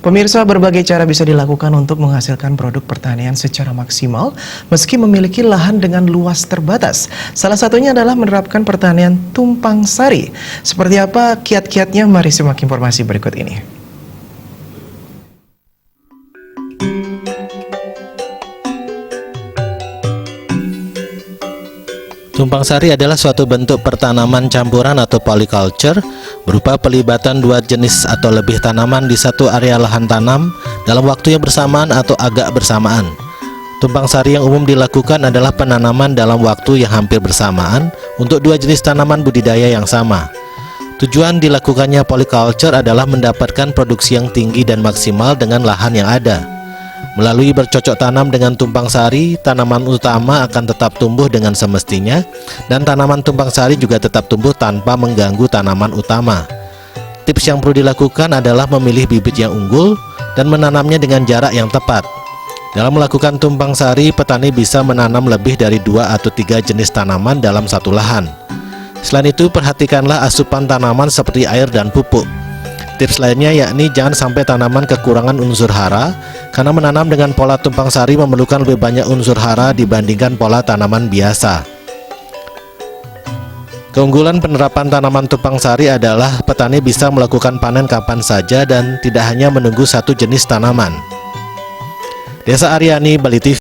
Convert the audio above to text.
Pemirsa, berbagai cara bisa dilakukan untuk menghasilkan produk pertanian secara maksimal meski memiliki lahan dengan luas terbatas. Salah satunya adalah menerapkan pertanian tumpang sari. Seperti apa kiat-kiatnya? Mari simak informasi berikut ini. Tumpang sari adalah suatu bentuk pertanaman campuran atau polyculture berupa pelibatan dua jenis atau lebih tanaman di satu area lahan tanam dalam waktu yang bersamaan atau agak bersamaan. Tumpang sari yang umum dilakukan adalah penanaman dalam waktu yang hampir bersamaan untuk dua jenis tanaman budidaya yang sama. Tujuan dilakukannya polyculture adalah mendapatkan produksi yang tinggi dan maksimal dengan lahan yang ada. Melalui bercocok tanam dengan tumpang sari, tanaman utama akan tetap tumbuh dengan semestinya dan tanaman tumpang sari juga tetap tumbuh tanpa mengganggu tanaman utama. Tips yang perlu dilakukan adalah memilih bibit yang unggul dan menanamnya dengan jarak yang tepat. Dalam melakukan tumpang sari, petani bisa menanam lebih dari 2 atau 3 jenis tanaman dalam satu lahan. Selain itu, perhatikanlah asupan tanaman seperti air dan pupuk. Tips lainnya yakni jangan sampai tanaman kekurangan unsur hara, karena menanam dengan pola tumpang sari memerlukan lebih banyak unsur hara dibandingkan pola tanaman biasa. Keunggulan penerapan tanaman tumpang sari adalah petani bisa melakukan panen kapan saja dan tidak hanya menunggu satu jenis tanaman. Desa Aryani, Bali TV.